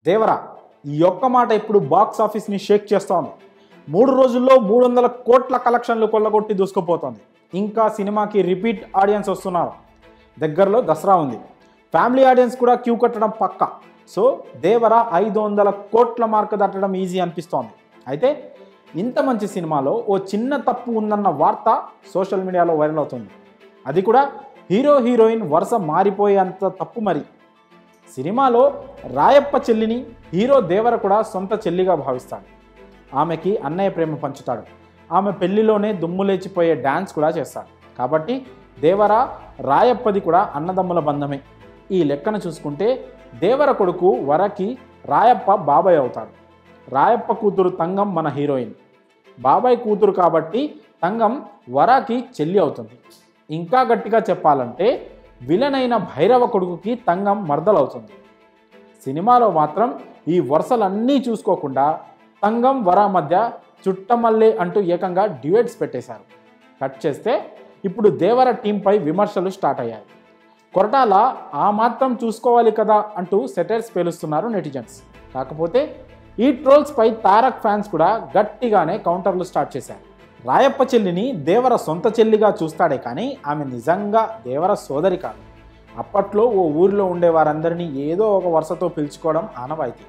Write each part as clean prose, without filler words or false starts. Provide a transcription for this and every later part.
దేవరా ఈ ఒక్క మాట ఇప్పుడు బాక్స్ ఆఫీస్ని షేక్ చేస్తోంది. 3 రోజుల్లో 300 కోట్ల కలెక్షన్లు కొల్లగొట్టి దూసుకుపోతోంది. ఇంకా సినిమాకి రిపీట్ ఆడియన్స్ వస్తున్నారు. దగ్గరలో దసరా ఉంది. ఫ్యామిలీ ఆడియన్స్ కూడా క్యూ కట్టడం పక్క. సో దేవరా 500 కోట్ల మార్క్ దాటడం ఈజీ అనిపిస్తోంది. అయితే ఇంత మంచి సినిమాలో ఓ చిన్న తప్పు ఉందన్న వార్త సోషల్ మీడియాలో వైరల్ అవుతుంది. అది కూడా హీరో హీరోయిన్ వరుస మారిపోయేంత తప్పు. మరి సినిమాలో రాయప్ప చెల్లిని హీరో దేవర కూడా సొంత చెల్లిగా భావిస్తాడు. ఆమెకి అన్నయ్య ప్రేమ పంచుతాడు. ఆమె పెళ్లిలోనే దుమ్ము లేచిపోయే డ్యాన్స్ కూడా చేస్తాడు. కాబట్టి దేవర రాయప్పది కూడా అన్నదమ్ముల బంధమే. ఈ లెక్కన చూసుకుంటే దేవర కొడుకు వరకి రాయప్ప బాబాయ్ అవుతాడు. రాయప్ప కూతురు తంగం మన హీరోయిన్. బాబాయ్ కూతురు కాబట్టి తంగం వరాకి చెల్లి అవుతుంది. ఇంకా గట్టిగా చెప్పాలంటే విలన్ అయిన భైరవ కొడుకుకి తంగం మర్దలవుతుంది. సినిమాలో మాత్రం ఈ వరుసలన్నీ చూసుకోకుండా తంగం వర మధ్య చుట్టమల్లే అంటూ ఏకంగా డ్యూయెట్స్ పెట్టేశారు. కట్ చేస్తే ఇప్పుడు దేవర టీంపై విమర్శలు స్టార్ట్ అయ్యాయి. కొరటాల ఆ మాత్రం చూసుకోవాలి కదా అంటూ సెటైర్స్ పేలుస్తున్నారు నెటిజన్స్. కాకపోతే ఈ ట్రోల్స్పై తారక్ ఫ్యాన్స్ కూడా గట్టిగానే కౌంటర్లు స్టార్ట్ చేశారు. రాయప్ప చెల్లిని దేవర సొంత చెల్లిగా చూస్తాడే కానీ ఆమె నిజంగా దేవర సోదరి కాదు. అప్పట్లో ఓ ఊరిలో ఉండే వారందరినీ ఏదో ఒక వరుసతో పిలుచుకోవడం ఆనవాయితీ.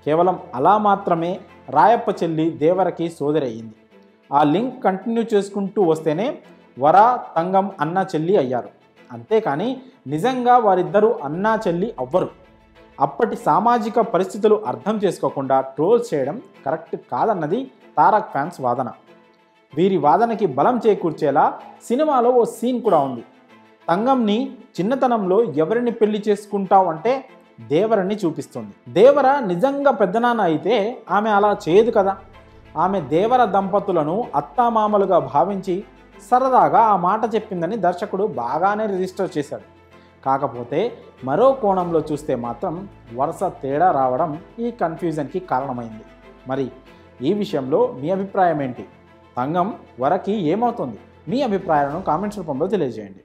కేవలం అలా మాత్రమే రాయప్ప చెల్లి దేవరకి సోదరి అయ్యింది. ఆ లింక్ కంటిన్యూ చేసుకుంటూ వస్తేనే వర తంగం అన్నా చెల్లి అయ్యారు. అంతేకాని నిజంగా వారిద్దరూ అన్నా చెల్లి అవ్వరు. అప్పటి సామాజిక పరిస్థితులు అర్థం చేసుకోకుండా ట్రోల్స్ చేయడం కరెక్ట్ కాదన్నది తారక్ ఫ్యాన్స్ వాదన. వీరి వాదనకి బలం చేకూర్చేలా సినిమాలో ఓ సీన్ కూడా ఉంది. తంగంని చిన్నతనంలో ఎవరిని పెళ్లి చేసుకుంటావు అంటే దేవరని చూపిస్తుంది. దేవర నిజంగా పెద్దనాన్న అయితే ఆమె అలా చేయదు కదా. ఆమె దేవర దంపతులను అత్తామామలుగా భావించి సరదాగా ఆ మాట చెప్పిందని దర్శకుడు బాగానే రిజిస్టర్ చేశాడు. కాకపోతే మరో కోణంలో చూస్తే మాత్రం వరుస తేడా రావడం ఈ కన్ఫ్యూజన్కి కారణమైంది. మరి ఈ విషయంలో మీ అభిప్రాయం ఏంటి? తంగం వరకి ఏమవుతుంది? మీ అభిప్రాయాలను కామెంట్స్ రూపంలో తెలియజేయండి.